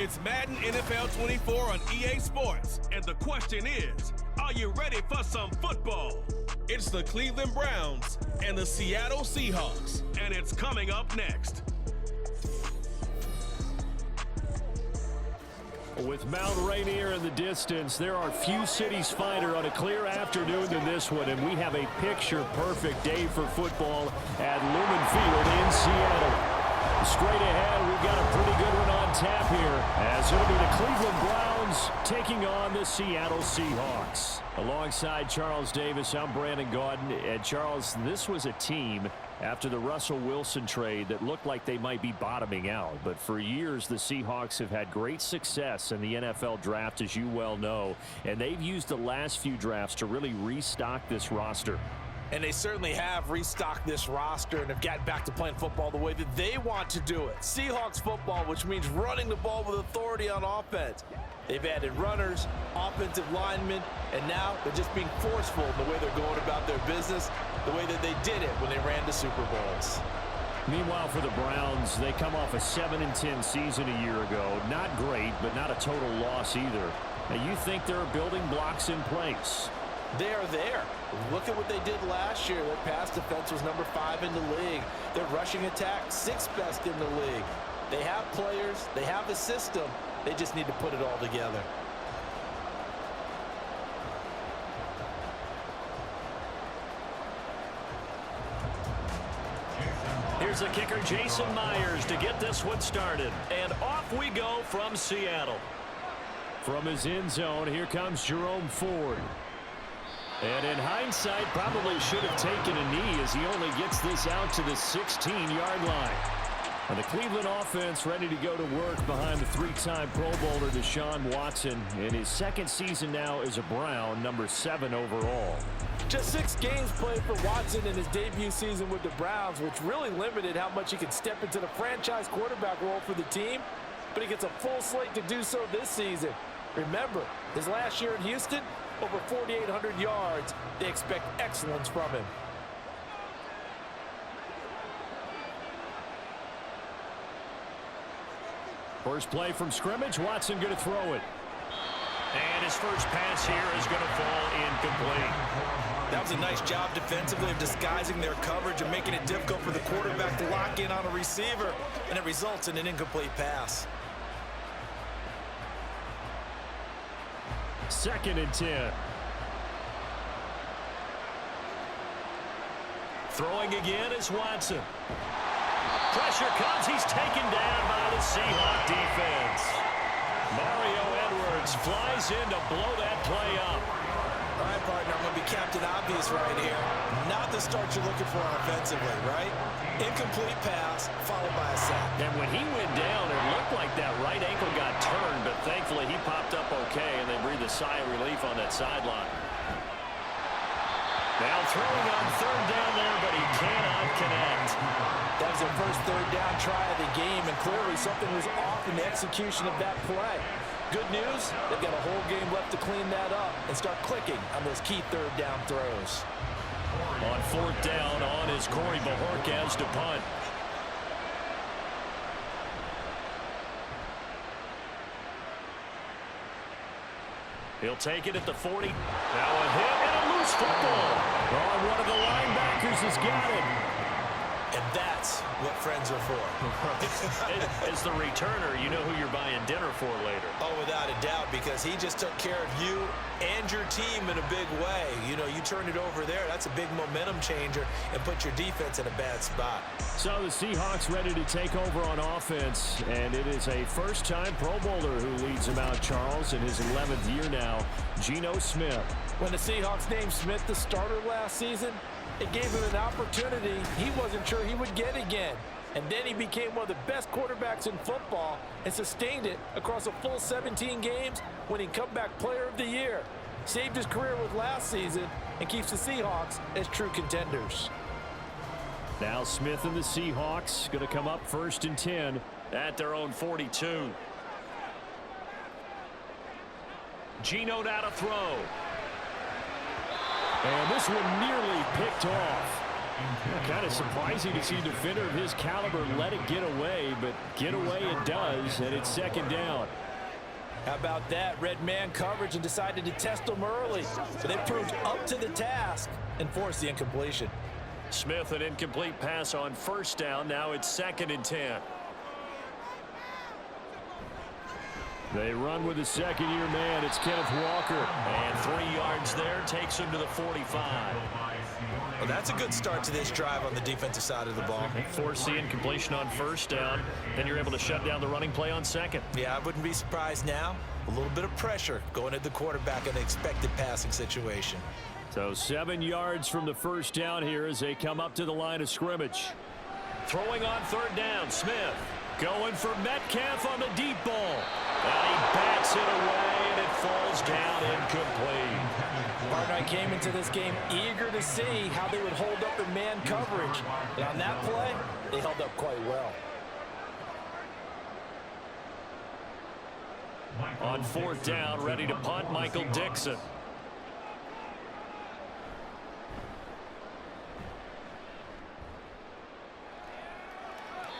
It's Madden NFL 24 on EA Sports, and the question is, are you ready for some football? It's the Cleveland Browns and the Seattle Seahawks, and it's coming up next. With Mount Rainier in the distance, there are few cities finer on a clear afternoon than this one, and we have a picture-perfect day for football at Lumen Field in Seattle. Straight ahead, we've got a pretty good one on tap here, as it'll be the Cleveland Browns taking on the Seattle Seahawks. Alongside Charles Davis, I'm Brandon Gaudin. And Charles, this was a team after the Russell Wilson trade that looked like they might be bottoming out. But for years, the Seahawks have had great success in the NFL draft, as you well know. And they've used the last few drafts to really restock this roster. And they certainly have restocked this roster and have gotten back to playing football the way that they want to do it. Seahawks football, which means running the ball with authority on offense. They've added runners, offensive linemen, and now they're just being forceful in the way they're going about their business, the way that they did it when they ran to Super Bowls. Meanwhile, for the Browns, they come off a 7-10 season a year ago. Not great, but not a total loss either. Now, you think there are building blocks in place? They are there. Look at what they did last year. Their pass defense was number 5 in the league. Their rushing attack, 6th best in the league. They have players. They have a system. They just need to put it all together. Here's the kicker, Jason Myers, to get this one started. And off we go from Seattle. From his end zone, here comes Jerome Ford. And in hindsight, probably should have taken a knee as he only gets this out to the 16-yard line. And the Cleveland offense ready to go to work behind the 3-time Pro Bowler Deshaun Watson in his second season now as a Brown, number 7 overall. Just 6 games played for Watson in his debut season with the Browns, which really limited how much he could step into the franchise quarterback role for the team. But he gets a full slate to do so this season. Remember, his last year in Houston, over 4,800 yards. They expect excellence from him. First play from scrimmage, Watson going to throw it. And his first pass here is going to fall incomplete. That was a nice job defensively of disguising their coverage and making it difficult for the quarterback to lock in on a receiver, and it results in an incomplete pass. 2nd and 10. Throwing again is Watson. Pressure comes. He's taken down by the Seahawks defense. Mario Edwards flies in to blow that play up. All right, partner, I'm going to be Captain Obvious right here. Not the start you're looking for offensively, right? Incomplete pass, followed by a sack. And when he went down, it looked like that right ankle got turned, but thankfully he popped up okay, and they breathed a sigh of relief on that sideline. Now throwing on 3rd down there, but he cannot connect. That was their first 3rd down try of the game, and clearly something was off in the execution of that play. Good news, they've got a whole game left to clean that up and start clicking on those key 3rd down throws. On 4th down, on is Corey Bajorquez to punt. He'll take it at the 40. Now a hit and a loose football. Oh, one of the linebackers has got it. And that's what friends are for. As the returner, you know who you're buying dinner for later. Oh, without a doubt, because he just took care of you and your team in a big way. You know, you turn it over there, that's a big momentum changer and put your defense in a bad spot. So the Seahawks ready to take over on offense, and it is a first-time Pro Bowler who leads them out, Charles, in his 11th year now, Geno Smith. When the Seahawks named Smith the starter last season, it gave him an opportunity he wasn't sure he would get again. And then he became one of the best quarterbacks in football and sustained it across a full 17 games, winning comeback player of the year. Saved his career with last season and keeps the Seahawks as true contenders. Now Smith and the Seahawks going to come up 1st and 10 at their own 42. Geno now to throw. And this one nearly picked off. Kind of surprising to see a defender of his caliber let it get away, but get away it does, and it's second down. How about that? Red man coverage and decided to test them early. But they proved up to the task and forced the incompletion. Smith, an incomplete pass on first down. Now it's 2nd and 10. They run with the second-year man. It's Kenneth Walker. And 3 yards there takes him to the 45. Well, that's a good start to this drive on the defensive side of the ball. Force the incompletion on first down. Then you're able to shut down the running play on second. Yeah, I wouldn't be surprised now. A little bit of pressure going at the quarterback in an expected passing situation. So 7 yards from the first down here as they come up to the line of scrimmage. Throwing on third down, Smith. Going for Metcalf on the deep ball. And he backs it away, and it falls down incomplete. Partner came into this game eager to see how they would hold up in man coverage. And on that play, they held up quite well. On fourth down, ready to punt, Michael Dixon.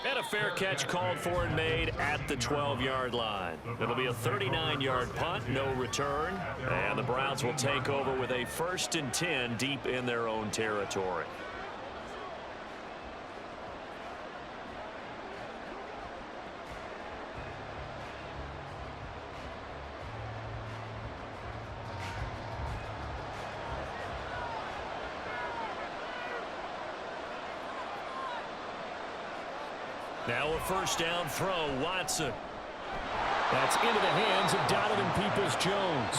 And a fair catch called for and made at the 12-yard line. It'll be a 39-yard punt, no return. And the Browns will take over with a 1st and 10 deep in their own territory. Now a first down throw, Watson. That's into the hands of Donovan Peoples-Jones.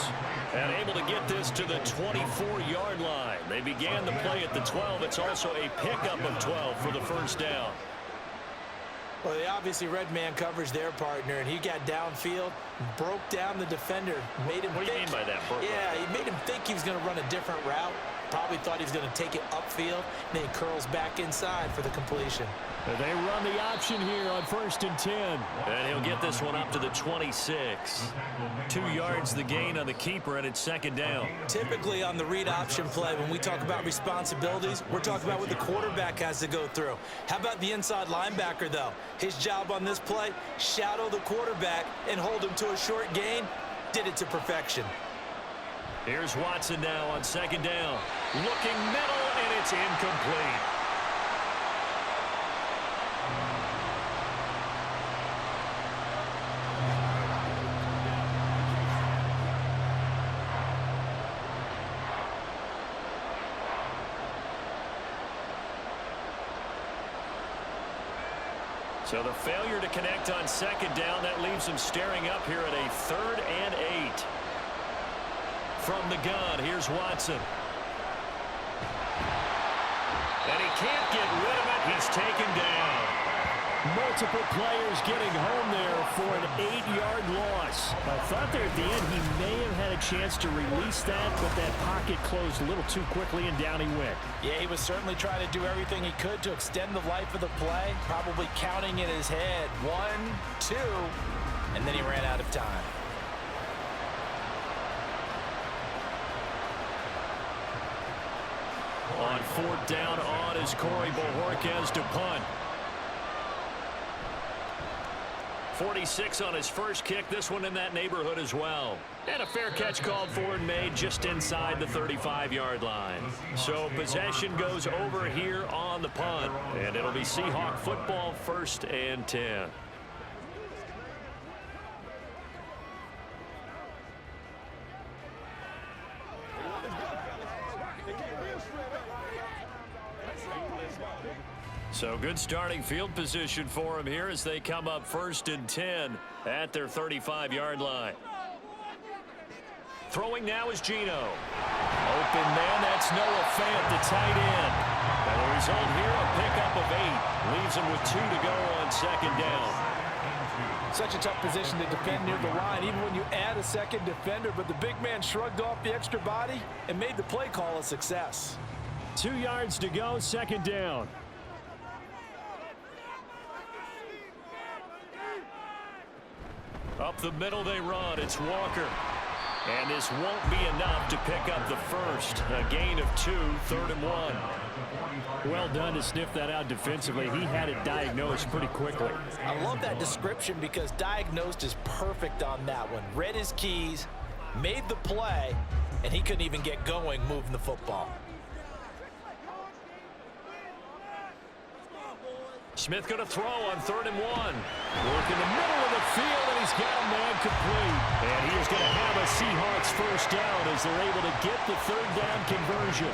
And able to get this to the 24-yard line. They began the play at the 12. It's also a pickup of 12 for the first down. Well, they obviously red man coverage their partner, and he got downfield, broke down the defender, made him What do you mean by that, Bert? Yeah, he made him think he was going to run a different route. Probably thought he was going to take it upfield, and then he curls back inside for the completion. They run the option here on 1st and 10. And he'll get this one up to the 26. 2 yards the gain on the keeper, and it's 2nd down. Typically on the read option play, when we talk about responsibilities, we're talking about what the quarterback has to go through. How about the inside linebacker, though? His job on this play, shadow the quarterback and hold him to a short gain. Did it to perfection. Here's Watson now on 2nd down. Looking middle, and it's incomplete. So the failure to connect on 2nd down, that leaves him staring up here at a 3rd and 8. From the gun, here's Watson. And he can't get rid of it. He's taken down. Multiple players getting home there for an 8-yard loss. I thought there at the end he may have had a chance to release that, but that pocket closed a little too quickly, and down he went. Yeah, he was certainly trying to do everything he could to extend the life of the play, probably counting in his head 1, 2, and then he ran out of time. On 4th down on is Corey Bojorquez to punt. 46 on his first kick. This one in that neighborhood as well. And a fair catch called for and made just inside the 35-yard line. So possession goes over here on the punt. And it'll be Seahawk football, 1st and 10. So good starting field position for him here as they come up 1st and 10 at their 35-yard line. Throwing now is Geno. Open man, that's Noah Fant, the tight end. And the result here, a pickup of 8. Leaves him with 2 to go on 2nd down. Such a tough position to defend near the line, even when you add a second defender. But the big man shrugged off the extra body and made the play call a success. 2 yards to go, 2nd down. Up the middle they run. It's Walker. And this won't be enough to pick up the first. A gain of 2, 3rd and 1. Well done to sniff that out defensively. He had it diagnosed pretty quickly. I love that description because diagnosed is perfect on that one. Read his keys, made the play, and he couldn't even get going moving the football. Smith going to throw on 3rd and 1. Work in the middle of the field, and he's got a man complete. And he is going to have a Seahawks first down as they're able to get the 3rd down conversion.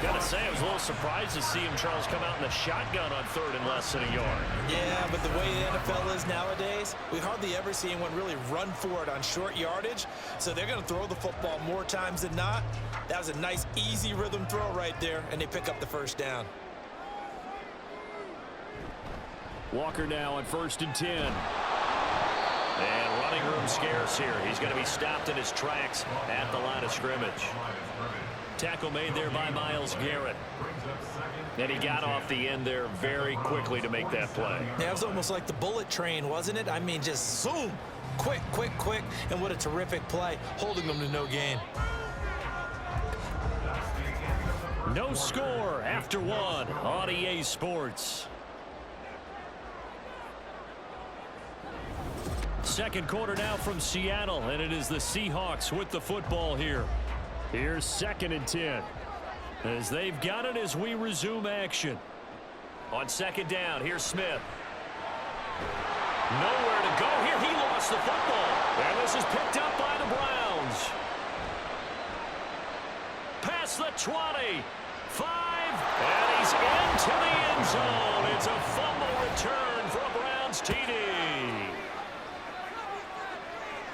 Got to say, I was a little surprised to see him, Charles, come out in the shotgun on 3rd and less than a yard. Yeah, but the way the NFL is nowadays, we hardly ever see anyone really run for it on short yardage. So they're going to throw the football more times than not. That was a nice, easy rhythm throw right there, and they pick up the first down. Walker now on 1st and 10. And running room scarce here. He's going to be stopped in his tracks at the line of scrimmage. Tackle made there by Myles Garrett. And he got off the end there very quickly to make that play. Yeah, it was almost like the bullet train, wasn't it? I mean, just zoom. Quick, quick, quick. And what a terrific play, holding them to no gain. No score after 1 on EA Sports. Second quarter now from Seattle, and it is the Seahawks with the football here. Here's 2nd and 10. As they've got it as we resume action. On 2nd down, here's Smith. Nowhere to go here. He lost the football. And this is picked up by the Browns. Past the 20. 5. And he's into the end zone. It's a fumble return for a Browns TD.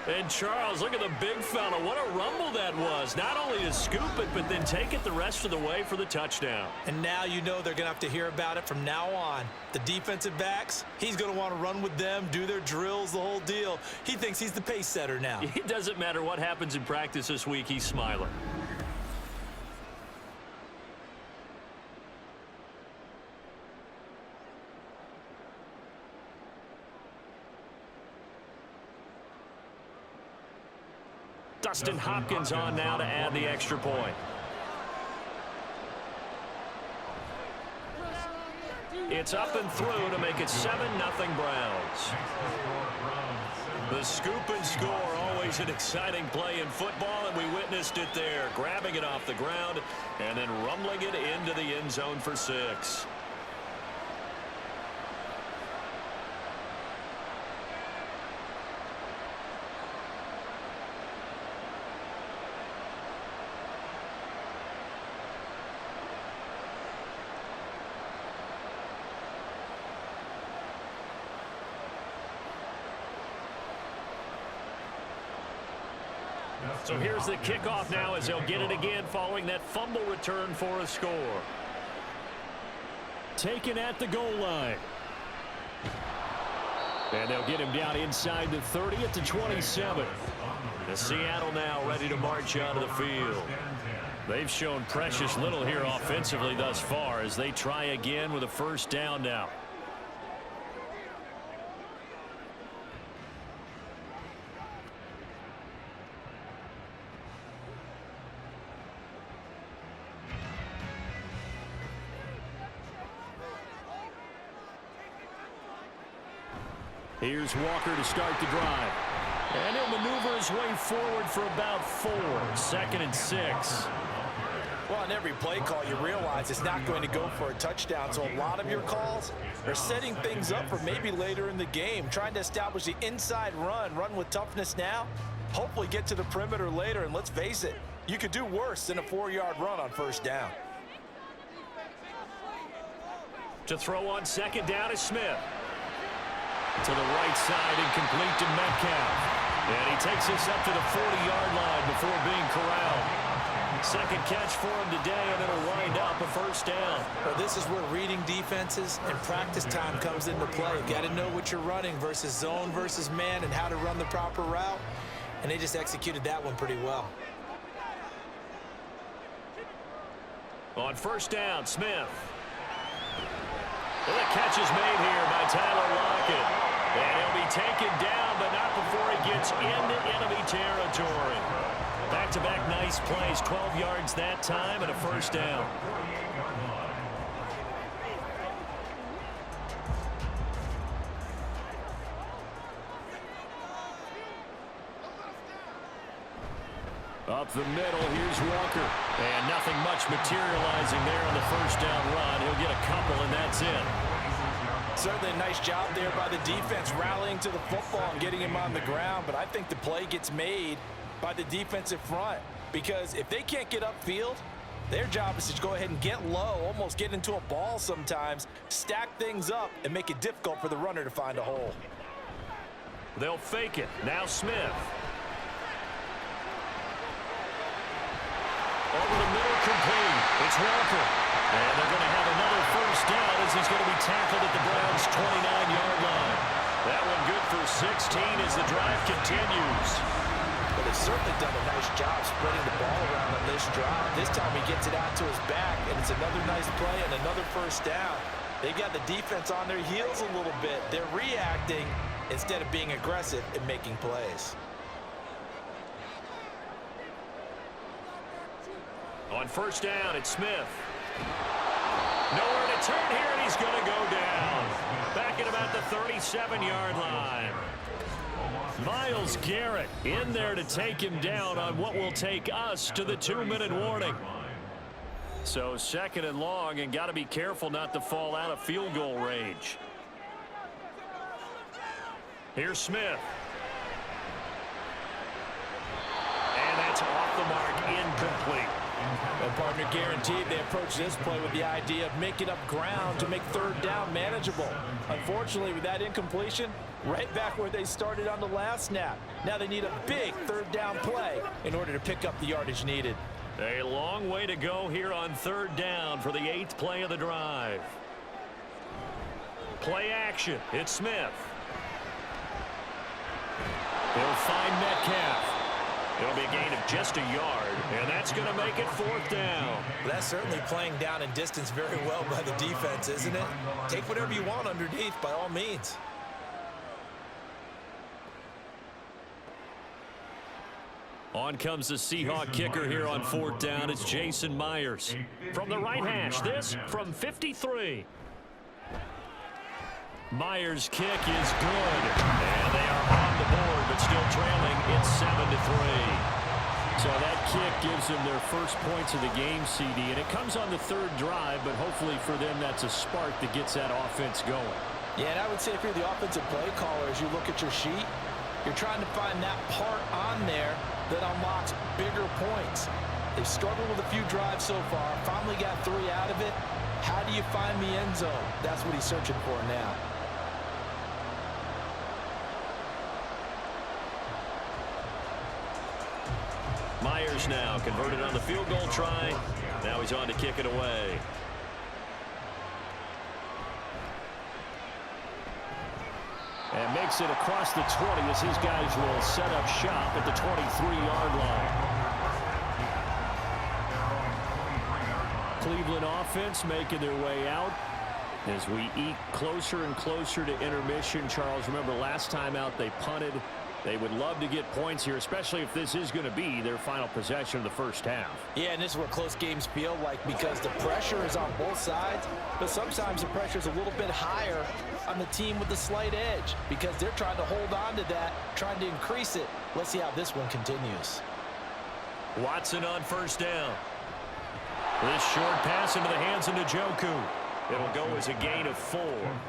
And Charles, look at the big fella. What a rumble that was. Not only to scoop it, but then take it the rest of the way for the touchdown. And now you know they're going to have to hear about it from now on. The defensive backs, he's going to want to run with them, do their drills, the whole deal. He thinks he's the pace setter now. It doesn't matter what happens in practice this week. He's smiling. Dustin Hopkins on now to add the extra point. It's up and through to make it 7-0 Browns. The scoop and score, always an exciting play in football, and we witnessed it there. Grabbing it off the ground and then rumbling it into the end zone for 6. So here's the kickoff now as they'll get it again following that fumble return for a score. Taken at the goal line. And they'll get him down inside the 30 at the 27. The Seattle now ready to march onto the field. They've shown precious little here offensively thus far as they try again with a first down now. Here's Walker to start the drive. And he'll maneuver his way forward for about 4. 2nd and 6. Well, on every play call, you realize it's not going to go for a touchdown. So a lot of your calls are setting things up for maybe later in the game, trying to establish the inside run with toughness now, hopefully get to the perimeter later. And let's face it, you could do worse than a 4-yard run on first down. To throw on 2nd down is Smith. To the right side and complete to Metcalf. And he takes this up to the 40-yard line before being corralled. Second catch for him today, and it'll wind up a first down. Well, this is where reading defenses and practice time comes into play. You got to know what you're running versus zone versus man and how to run the proper route. And they just executed that one pretty well. On first down, Smith. Well, the catch is made here by Tyler Lockett. And he'll be taken down, but not before he gets into enemy territory. Back-to-back nice plays, 12 yards that time and a first down. Up the middle, here's Walker. And nothing much materializing there on the first down run. He'll get a couple, and that's it. Certainly a nice job there by the defense rallying to the football and getting him on the ground. But I think the play gets made by the defensive front. Because if they can't get upfield, their job is to go ahead and get low, almost get into a ball sometimes, stack things up, and make it difficult for the runner to find a hole. They'll fake it. Now Smith. Over the middle, complete. It's Walker. And they're going to have another first down as he's going to be tackled at the Browns' 29-yard line. That one good for 16 as the drive continues. But they've certainly done a nice job spreading the ball around on this drive. This time he gets it out to his back, and it's another nice play and another first down. They've got the defense on their heels a little bit. They're reacting instead of being aggressive and making plays. On first down, it's Smith. Nowhere to turn here, and he's going to go down. Back at about the 37-yard line. Myles Garrett in there to take him down on what will take us to the 2-minute warning. So second and long, and got to be careful not to fall out of field goal range. Here's Smith. And that's off the mark, incomplete. Well, partner, guaranteed they approach this play with the idea of making up ground to make third down manageable. Unfortunately, with that incompletion, right back where they started on the last snap. Now they need a big third down play in order to pick up the yardage needed. A long way to go here on third down for the 8th play of the drive. Play action. It's Smith. He'll find Metcalf. It'll be a gain of just a yard, and that's going to make it 4th down. That's certainly playing down in distance very well by the defense, isn't it? Take whatever you want underneath by all means. On comes the Seahawk kicker here on 4th down. It's Jason Myers. From the right hash, this from 53. Myers' kick is good. And they are on the board, but still trailing. It's 7-3. So that kick gives them their first points of the game, CD. And it comes on the 3rd drive, but hopefully for them that's a spark that gets that offense going. Yeah, and I would say if you're the offensive play caller, as you look at your sheet, you're trying to find that part on there that unlocks bigger points. They've struggled with a few drives so far, finally got 3 out of it. How do you find the end zone? That's what he's searching for now. Myers now converted on the field goal try. Now he's on to kick it away. And makes it across the 20 as his guys will set up shop at the 23-yard line. Cleveland offense making their way out as we eke closer and closer to intermission. Charles, remember last time out they punted. They would love to get points here, especially if this is going to be their final possession of the first half. Yeah, and this is what close games feel like because the pressure is on both sides, but sometimes the pressure is a little bit higher on the team with the slight edge because they're trying to hold on to that, trying to increase it. Let's see how this one continues. Watson on first down. This short pass into the hands of Njoku. It'll go as a gain of 4,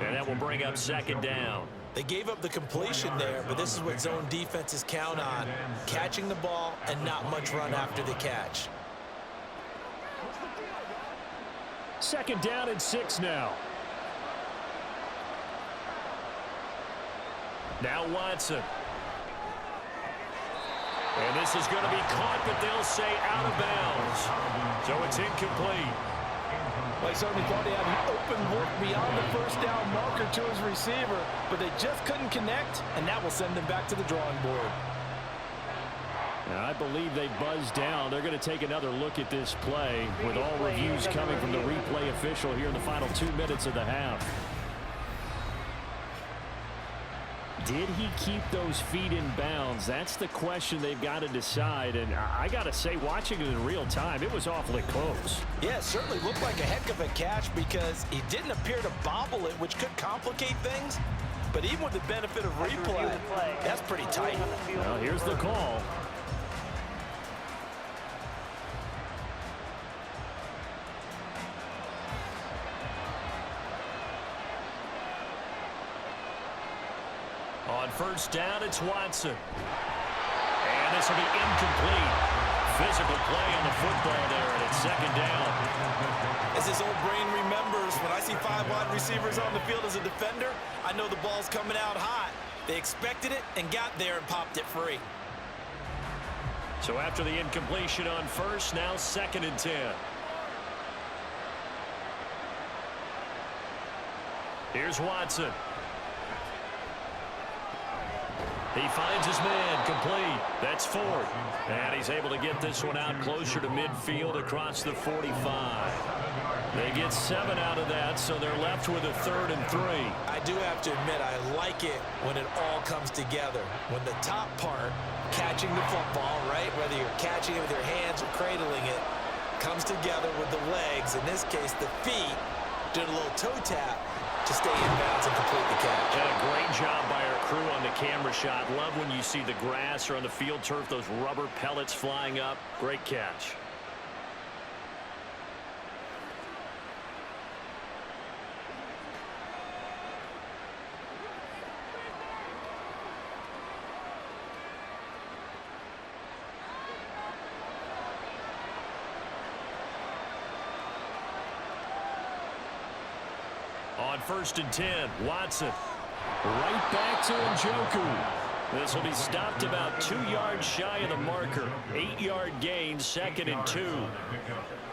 and that will bring up 2nd down. They gave up the completion there, but this is what zone defenses count on. Catching the ball and not much run after the catch. 2nd down and 6 now. Now Watson. And this is going to be caught, but they'll say out of bounds. So it's incomplete. Well, he certainly thought he had an open look beyond the first down marker to his receiver, but they just couldn't connect, and that will send them back to the drawing board. Now, I believe they buzzed down. They're going to take another look at this play with all reviews coming from the replay official here in the final 2 minutes of the half. Did he keep those feet in bounds? That's the question they've got to decide. And I got to say, watching it in real time, it was awfully close. Yeah, it certainly looked like a heck of a catch because he didn't appear to bobble it, which could complicate things. But even with the benefit of replay, that's pretty tight. Well, here's the call. On first down, it's Watson. And this will be incomplete. Physical play on the football there, and it's second down. As his old brain remembers, when I see 5 wide receivers on the field as a defender, I know the ball's coming out hot. They expected it and got there and popped it free. So after the incompletion on first, now 2nd and 10. Here's Watson. He finds his man, complete. That's 4th. And he's able to get this one out closer to midfield across the 45. They get 7 out of that, so they're left with a 3rd and 3. I do have to admit, I like it when it all comes together. When the top part, catching the football, right, whether you're catching it with your hands or cradling it, comes together with the legs, in this case the feet, doing a little toe tap to stay in bounds and complete the catch. And a great job by our crew on the camera shot. Love when you see the grass or on the field turf, those rubber pellets flying up. Great catch. On 1st and 10, Watson. Right back to Njoku. This will be stopped about 2 yards shy of the marker. 8-yard gain, 2nd and 2.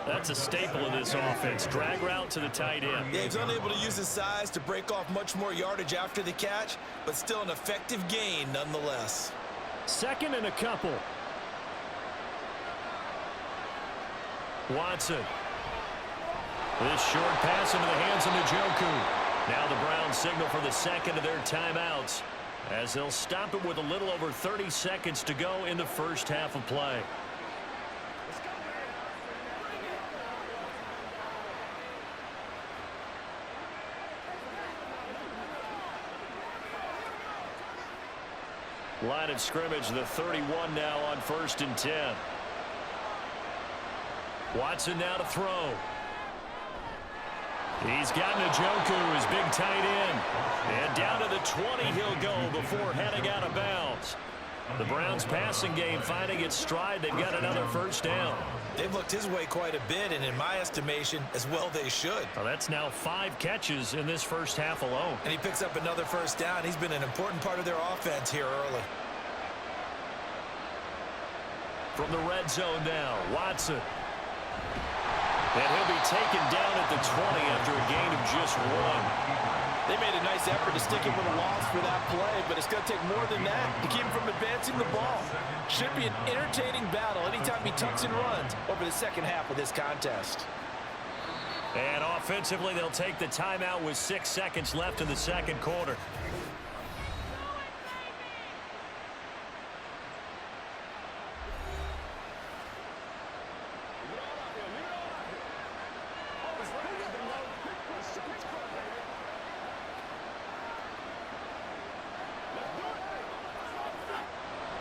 That's a staple of this offense. Drag route to the tight end. Yeah, he's unable to use his size to break off much more yardage after the catch, but still an effective gain nonetheless. 2nd and a couple. Watson. This short pass into the hands of Njoku. Now the Browns signal for the 2nd of their timeouts as they'll stop it with a little over 30 seconds to go in the first half of play. Line of scrimmage, the 31 now on 1st and 10. Watson now to throw. He's got Njoku, his big tight end. And down to the 20 he'll go before heading out of bounds. The Browns passing game finding its stride. They've got another first down. They've looked his way quite a bit, and in my estimation, as well they should. Well, that's now 5 catches in this first half alone. And he picks up another first down. He's been an important part of their offense here early. From the red zone now, Watson. And he'll be taken down at the 20 after a gain of just 1. They made a nice effort to stick him with a loss for that play, but it's going to take more than that to keep him from advancing the ball. Should be an entertaining battle anytime he tucks and runs over the second half of this contest. And offensively, they'll take the timeout with 6 seconds left in the second quarter.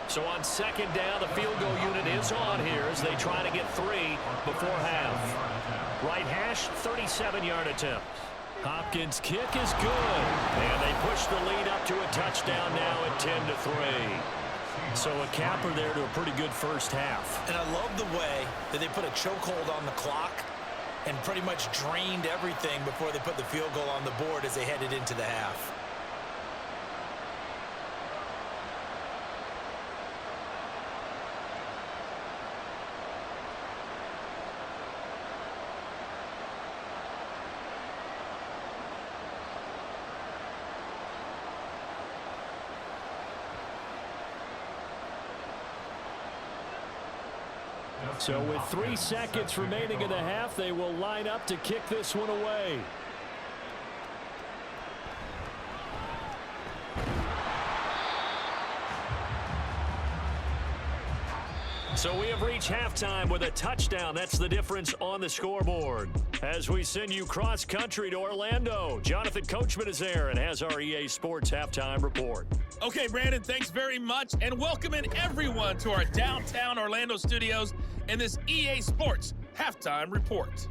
So on 2nd down, the field goal unit is on here as they try to get 3 before half. Right hash, 37-yard attempt. Hopkins' kick is good. And they push the lead up to a touchdown now at 10-3. So a capper there to a pretty good first half. And I love the way that they put a chokehold on the clock and pretty much drained everything before they put the field goal on the board as they headed into the half. So with 3 seconds remaining in the half, they will line up to kick this one away. So we have reached halftime with a touchdown. That's the difference on the scoreboard. As we send you cross-country to Orlando, Jonathan Coachman is there and has our EA Sports halftime report. Okay, Brandon, thanks very much, and welcoming everyone to our downtown Orlando studios in this EA Sports halftime report.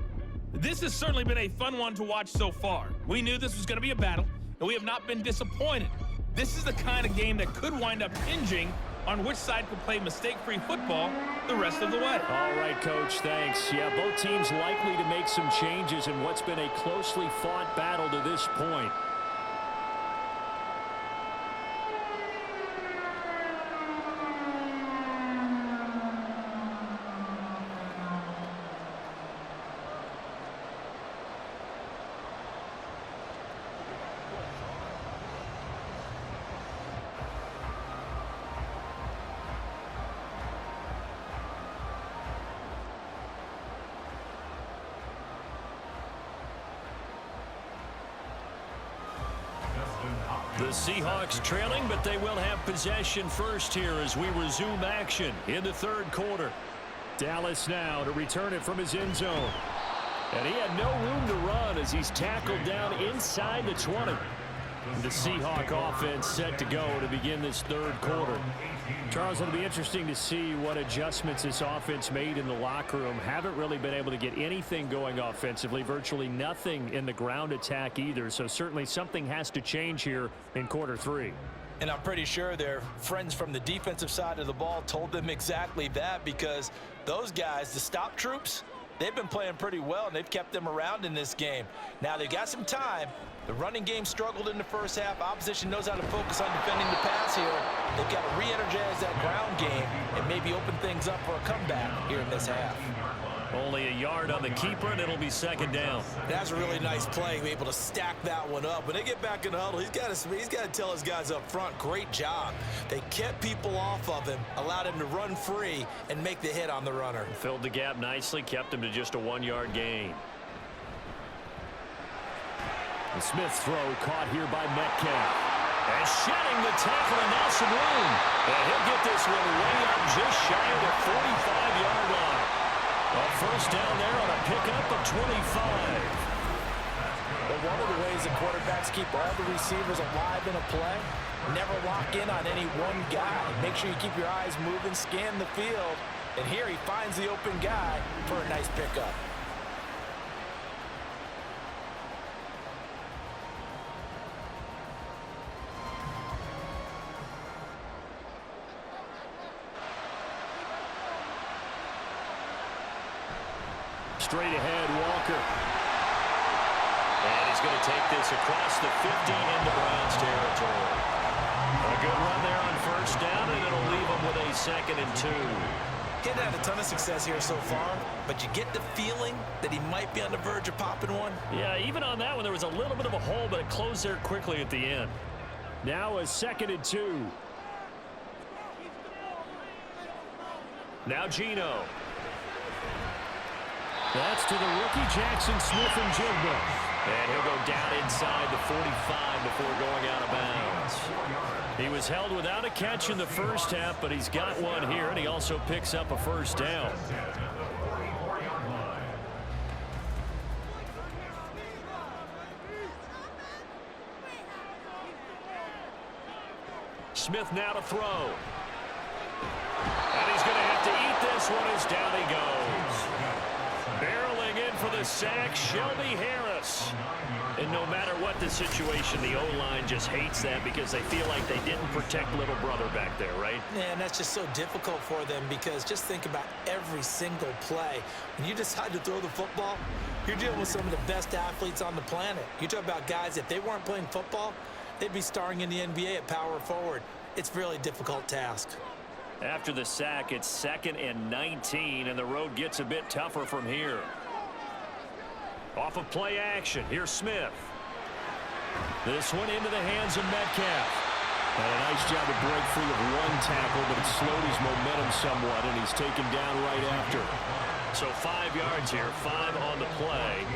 This has certainly been a fun one to watch so far. We knew this was going to be a battle, and we have not been disappointed. This is the kind of game that could wind up hinging on which side could play mistake-free football the rest of the way. All right, Coach, thanks. Yeah, both teams likely to make some changes in what's been a closely fought battle to this point. The Seahawks trailing, but they will have possession first here as we resume action in the third quarter. Dallas now to return it from his end zone. And he had no room to run as he's tackled down inside the 20. The Seahawk offense set to go to begin this third quarter. Charles, it'll be interesting to see what adjustments this offense made in the locker room. Haven't really been able to get anything going offensively, virtually nothing in the ground attack either. So certainly something has to change here in quarter three. And I'm pretty sure their friends from the defensive side of the ball told them exactly that, because those guys, the stop troops, they've been playing pretty well, and they've kept them around in this game. Now they've got some time. The running game struggled in the first half. Opposition knows how to focus on defending the pass here. They've got to re-energize that ground game and maybe open things up for a comeback here in this half. Only a yard on the keeper, and it'll be second down. That's a really nice play, be able to stack that one up. When they get back in the huddle, he's got to tell his guys up front, great job. They kept people off of him, allowed him to run free and make the hit on the runner. Filled the gap nicely, kept him to just a 1-yard gain. The Smith throw caught here by Metcalf. And shedding the tackle, and now some room. And he'll get this one way up just shy of the 45-yard line. A first down there on a pickup of 25. But one of the ways that quarterbacks keep all the receivers alive in a play, never lock in on any one guy. Make sure you keep your eyes moving, scan the field. And here he finds the open guy for a nice pickup. Straight ahead, Walker. And he's going to take this across the 50 into Browns territory. A good run there on first down, and it'll leave him with a 2nd and 2. He hadn't had a ton of success here so far, but you get the feeling that he might be on the verge of popping one. Yeah, even on that one, there was a little bit of a hole, but it closed there quickly at the end. Now a 2nd and 2. Now Geno. That's to the rookie Jackson Smith-Njigba. And he'll go down inside the 45 before going out of bounds. He was held without a catch in the first half, but he's got one here, and he also picks up a first down. Smith now to throw. And he's going to have to eat this one as down he goes. Barreling in for the sack, Shelby Harris. And no matter what the situation, the O-line just hates that because they feel like they didn't protect little brother back there, right? Yeah, and that's just so difficult for them, because just think about every single play. When you decide to throw the football, you're dealing with some of the best athletes on the planet. You talk about guys, if they weren't playing football, they'd be starring in the NBA at power forward. It's a really difficult task. After the sack, it's 2nd and 19, and the road gets a bit tougher from here. Off of play action, here's Smith. This one into the hands of Metcalf. And a nice job to break free of one tackle, but it slowed his momentum somewhat, and he's taken down right after. So 5 yards here, 5 on the play.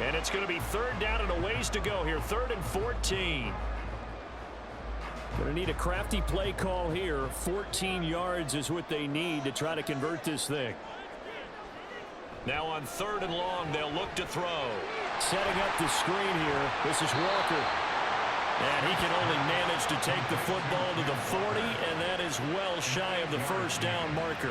And it's going to be 3rd down and a ways to go here, 3rd and 14. Going to need a crafty play call here. 14 yards is what they need to try to convert this thing. Now on 3rd and long, they'll look to throw. Setting up the screen here. This is Walker. And he can only manage to take the football to the 40, and that is well shy of the first down marker.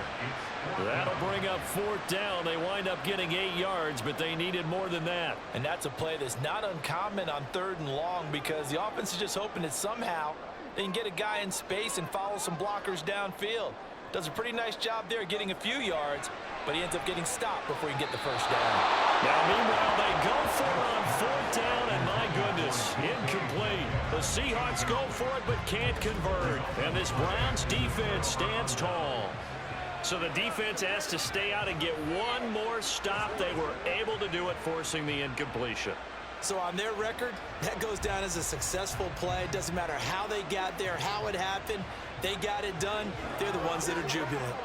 That'll bring up 4th down. They wind up getting 8 yards, but they needed more than that. And that's a play that's not uncommon on 3rd and long because the offense is just hoping that somehow they can get a guy in space and follow some blockers downfield. Does a pretty nice job there getting a few yards, but he ends up getting stopped before he can get the first down. Now, meanwhile, they go for it on 4th down, and my goodness, incomplete. The Seahawks go for it but can't convert, and this Browns defense stands tall. So the defense has to stay out and get one more stop. They were able to do it, forcing the incompletion. So on their record, that goes down as a successful play. It doesn't matter how they got there, how it happened. They got it done. They're the ones that are jubilant.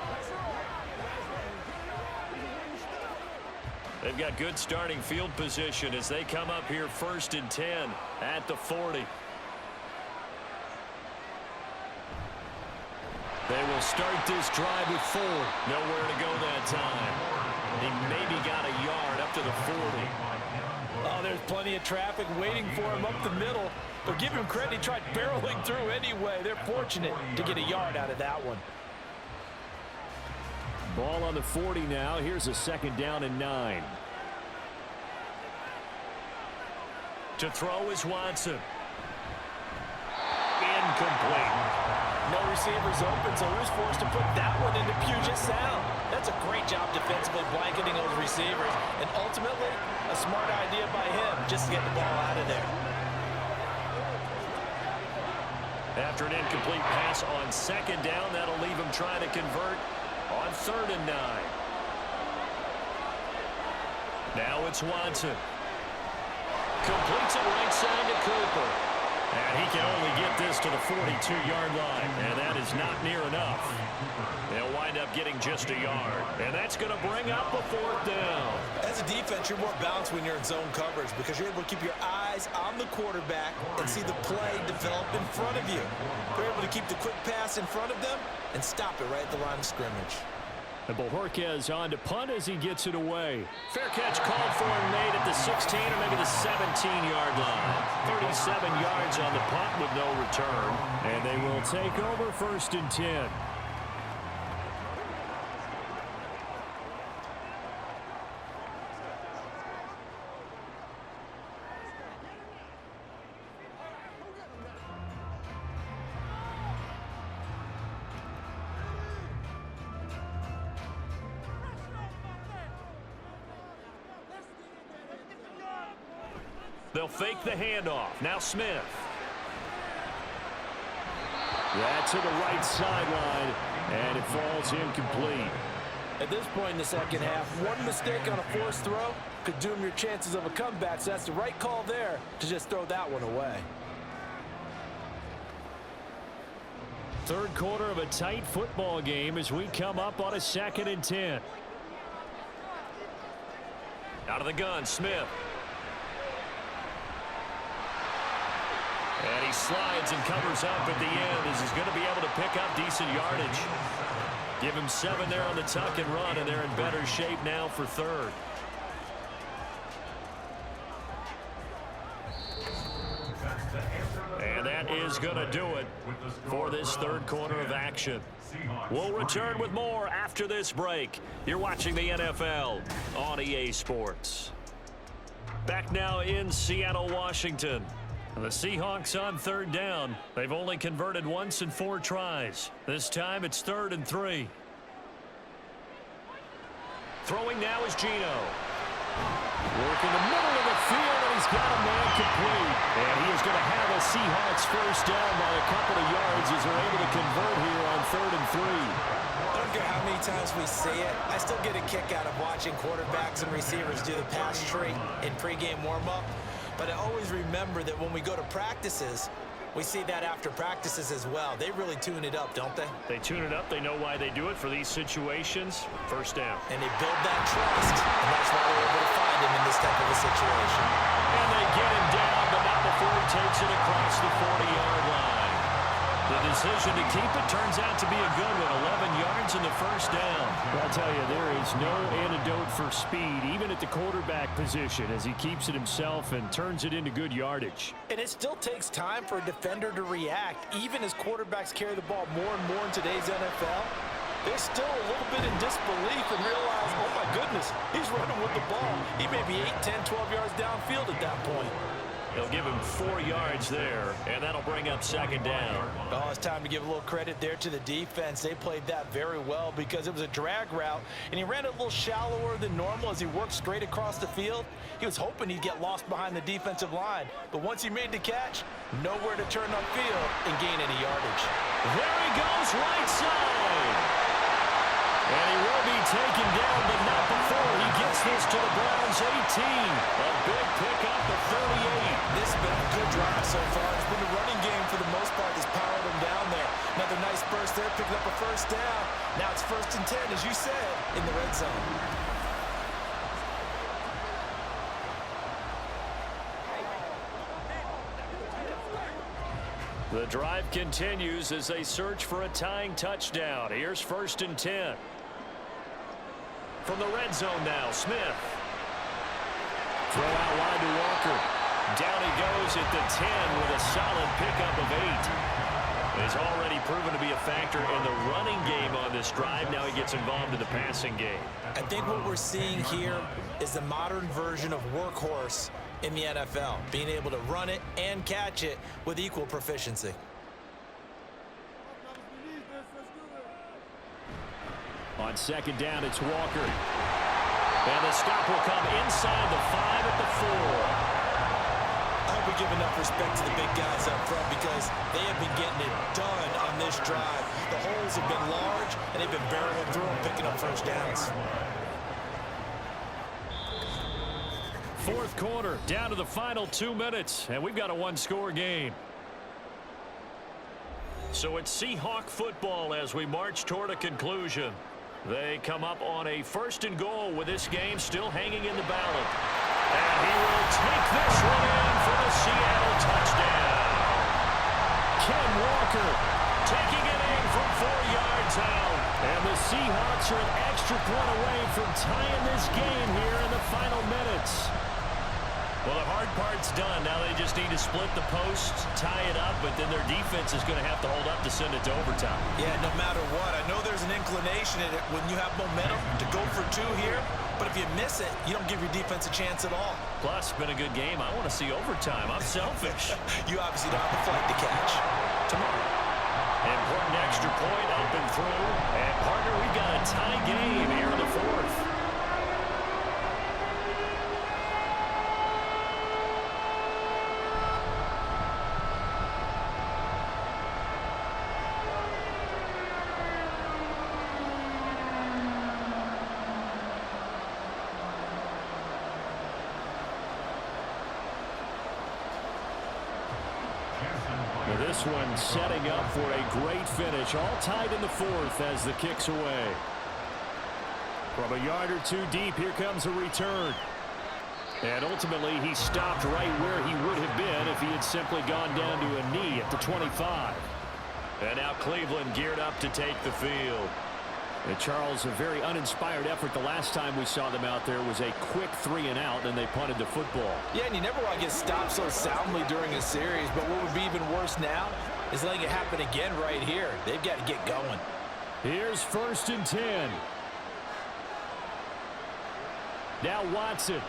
They've got good starting field position as they come up here 1st and 10 at the 40. They will start this drive with 4. Nowhere to go that time. He maybe got a yard up to the 40. Oh, there's plenty of traffic waiting for him up the middle. But give him credit, he tried barreling through anyway. They're fortunate to get a yard out of that one. Ball on the 40 now. Here's a 2nd down and 9. To throw is Watson. Incomplete. No receivers open, so who's forced to put that one into Puget Sound? That's a great job defensively blanketing those receivers. And ultimately, a smart idea by him just to get the ball out of there. After an incomplete pass on 2nd down, that'll leave him trying to convert on 3rd and 9. Now it's Watson. Completes it right side to Cooper. And he can only get this to the 42-yard line. And that is not near enough. They'll wind up getting just a yard. And that's going to bring up a 4th down. As a defense, you're more balanced when you're in zone coverage because you're able to keep your eyes on the quarterback and see the play develop in front of you. You're able to keep the quick pass in front of them and stop it right at the line of scrimmage. And Bojorquez on to punt as he gets it away. Fair catch called for and made at the 16 or maybe the 17-yard line. 37 yards on the punt with no return. And they will take over 1st and 10. They'll fake the handoff. Now Smith. That's to the right sideline, and it falls incomplete. At this point in the second half, one mistake on a forced throw could doom your chances of a comeback, so that's the right call there to just throw that one away. 3rd quarter of a tight football game as we come up on a 2nd and 10. Out of the gun, Smith. And he slides and covers up at the end as he's going to be able to pick up decent yardage. Give him 7 there on the tuck and run, and they're in better shape now for 3rd. And that is going to do it for this 3rd quarter of action. We'll return with more after this break. You're watching the NFL on EA Sports. Back now in Seattle, Washington. The Seahawks on 3rd down. They've only converted once in 4 tries. This time it's 3rd and 3. Throwing now is Geno. Work in the middle of the field, and he's got a man complete. And he is going to have a Seahawks first down by a couple of yards as they're able to convert here on 3rd and 3. I don't care how many times we see it. I still get a kick out of watching quarterbacks and receivers do the pass tree in pregame warm-up. But I always remember that when we go to practices, we see that after practices as well. They really tune it up, don't they? They tune it up. They know why they do it for these situations. First down. And they build that trust, and that's why they're able to find him in this type of a situation. And they get him down, but not before he takes it across the 40-yard line. The decision to keep it turns out to be a good one. 11 yards and the first down. I'll tell you, there is no antidote for speed, even at the quarterback position, as he keeps it himself and turns it into good yardage. And it still takes time for a defender to react, even as quarterbacks carry the ball more and more in today's NFL. They're still a little bit in disbelief and realize, oh my goodness, he's running with the ball. He may be 8, 10, 12 yards downfield at that point. They'll give him 4 yards there, and that'll bring up second down. Oh, it's time to give a little credit there to the defense. They played that very well because it was a drag route, and he ran it a little shallower than normal as he worked straight across the field. He was hoping he'd get lost behind the defensive line, but once he made the catch, nowhere to turn upfield and gain any yardage. There he goes, right side. And he will be taken down, but not before he gets this to the Browns' 18. A big pickup of 38. This has been a good drive so far. It's been the running game for the most part that's powered him down there. Another nice burst there, picking up a first down. Now it's 1st and 10, as you said, in the red zone. The drive continues as they search for a tying touchdown. Here's 1st and 10. From the red zone now, Smith. Throw out wide to Walker. Down he goes at the 10 with a solid pickup of 8. He's already proven to be a factor in the running game on this drive. Now he gets involved in the passing game. I think what we're seeing here is the modern version of workhorse in the NFL, being able to run it and catch it with equal proficiency. On second down, it's Walker. And the stop will come inside the 5 at the 4. I hope we give enough respect to the big guys up front because they have been getting it done on this drive. The holes have been large, and they've been barreling through them, picking up first downs. Fourth quarter, down to the final 2 minutes, and we've got a one-score game. So it's Seahawk football as we march toward a conclusion. They come up on a 1st and goal with this game still hanging in the balance. And he will take this one in for the Seattle touchdown. Ken Walker Taking it in from 4 yards out. And the Seahawks are an extra point away from tying this game here in the final minutes. Well, the hard part's done. Now they just need to split the post, tie it up, but then their defense is going to have to hold up to send it to overtime. Yeah, no matter what. I know there's an inclination in it when you have momentum to go for 2 here, but if you miss it, you don't give your defense a chance at all. Plus, it's been a good game. I want to see overtime. I'm selfish. You obviously don't have a flight to catch. Tomorrow. Important extra point up and through. And, partner, we've got a tie game here in the 4th. This one setting up for a great finish. All tied in the 4th as the kick's away. From a yard or 2 deep, here comes a return. And ultimately, he stopped right where he would have been if he had simply gone down to a knee at the 25. And now Cleveland geared up to take the field. And Charles, a very uninspired effort the last time we saw them out there was a quick 3 and out, and they punted the football. Yeah, and you never want to get stopped so soundly during a series, but what would be even worse now is letting it happen again right here. They've got to get going. Here's 1st and 10. Now Watson.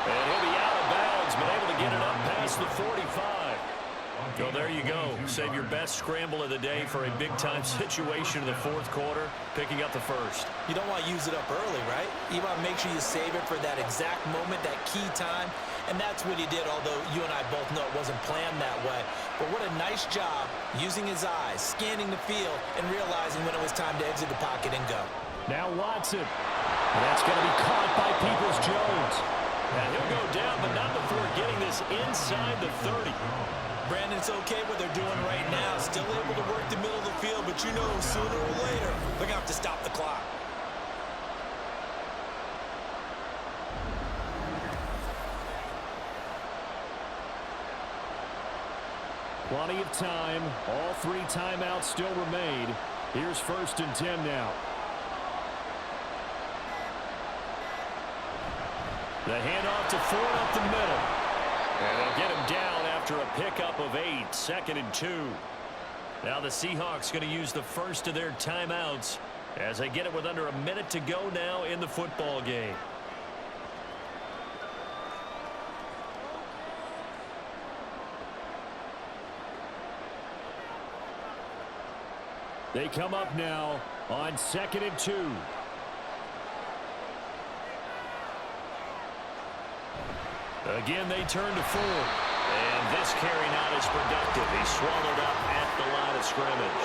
And he'll be out of bounds, but able to get it up past the 45. So there you go. Save your best scramble of the day for a big-time situation in the 4th quarter, picking up the 1st. You don't want to use it up early, right? You want to make sure you save it for that exact moment, that key time. And that's what he did, although you and I both know it wasn't planned that way. But what a nice job using his eyes, scanning the field, and realizing when it was time to exit the pocket and go. Now Watson. And that's going to be caught by Peoples-Jones. And he'll go down, but not before getting this inside the 30. Brandon, it's okay what they're doing right now. Still able to work the middle of the field, but you know sooner or later they're going to have to stop the clock. Plenty of time. All 3 timeouts still remain. Here's 1st and 10 now. The handoff to Ford up the middle. And they'll get him down after a pickup of 8. 2nd and 2. Now the Seahawks going to use the first of their timeouts as they get it with under a minute to go now in the football game. They come up now on 2nd and 2. Again, they turn to Ford. And this carry not as productive. He's swallowed up at the line of scrimmage.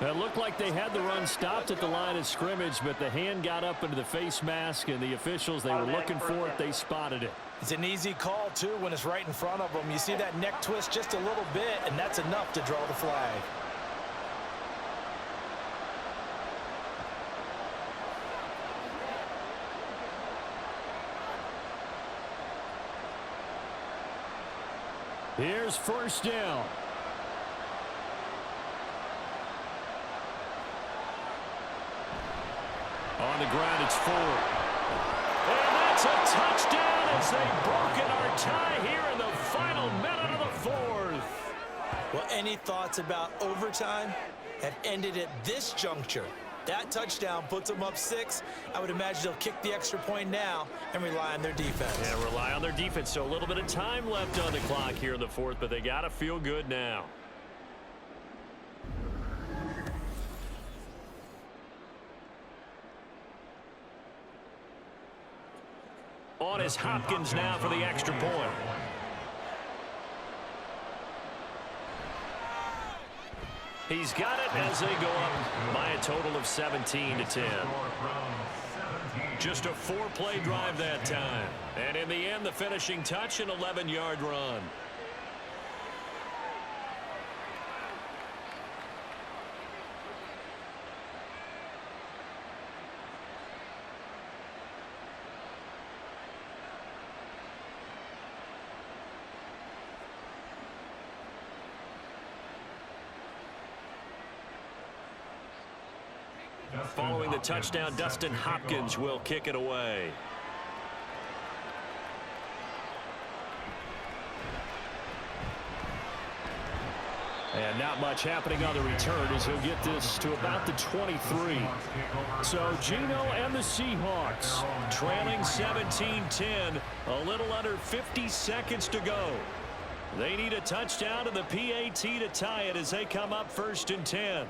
It looked like they had the run stopped at the line of scrimmage, but the hand got up into the face mask, and the officials, they were looking for it. They spotted it. It's an easy call, too, when it's right in front of them. You see that neck twist just a little bit, and that's enough to draw the flag. Here's 1st down. On the ground, it's Ford. And that's a touchdown as they've broken our tie here in the final minute of the 4th. Well, any thoughts about overtime have ended at this juncture. That touchdown puts them up 6. I would imagine they'll kick the extra point now and rely on their defense. Yeah, rely on their defense. So a little bit of time left on the clock here in the 4th, but they got to feel good now. On is Hopkins now for the extra point. He's got it as they go up by a total of 17-10. Just a 4-play drive that time. And in the end, the finishing touch, an 11-yard run. Following the touchdown, Dustin Hopkins will kick it away. And not much happening on the return as he'll get this to about the 23. So Gino and the Seahawks trailing 17-10, a little under 50 seconds to go. They need a touchdown to the PAT to tie it as they come up 1st and 10.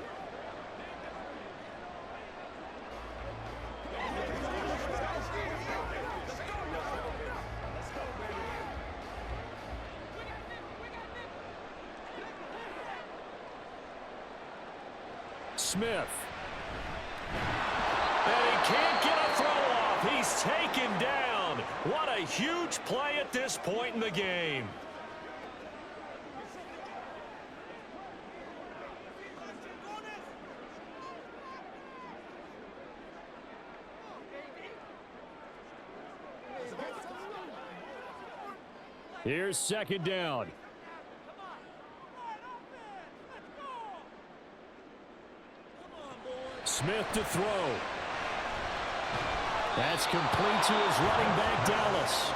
Smith. And he can't get a throw off. He's taken down. What a huge play at this point in the game. Here's 2nd down. Smith to throw. That's complete to his running back, Dallas.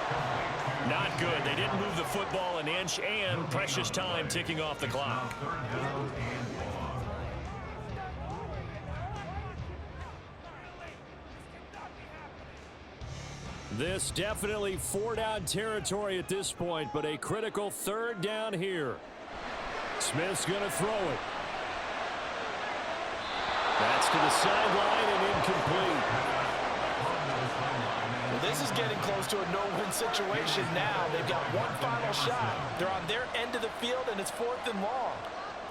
Not good. They didn't move the football an inch, and precious time ticking off the clock. This definitely 4-down territory at this point, but a critical 3rd down here. Smith's going to throw it. That's to the sideline and incomplete. Well, this is getting close to a no-win situation now. They've got one final shot. They're on their end of the field, and it's 4th and long.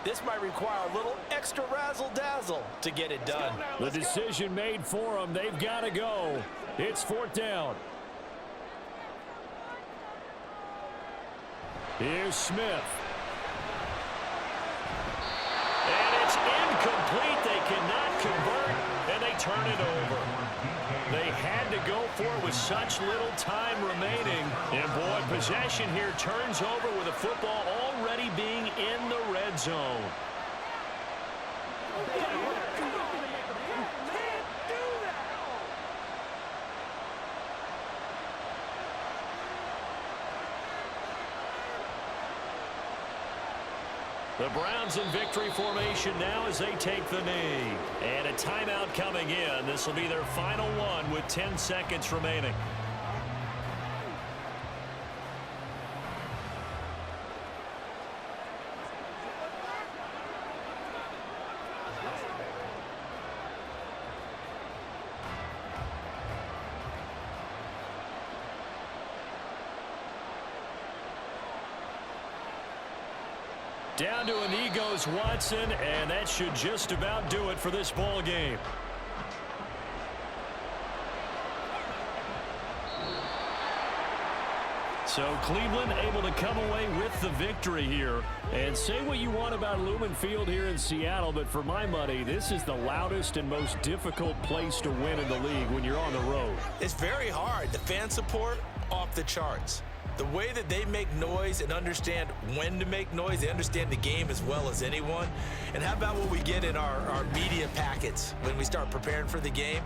This might require a little extra razzle-dazzle to get it done. The decision made for them. They've got to go. It's 4th down. Here's Smith. And it's incomplete. They cannot convert, and they turn it over. They had to go for it with such little time remaining. And, boy, possession here turns over with the football already being in the red zone. The Browns in victory formation now as they take the knee. And a timeout coming in. This will be their final one with 10 seconds remaining. Down to a knee goes Watson, and that should just about do it for this ball game. So Cleveland able to come away with the victory here. And say what you want about Lumen Field here in Seattle, but for my money, this is the loudest and most difficult place to win in the league when you're on the road. It's very hard. The fan support, off the charts. The way that they make noise and understand when to make noise, they understand the game as well as anyone. And how about what we get in our media packets when we start preparing for the game?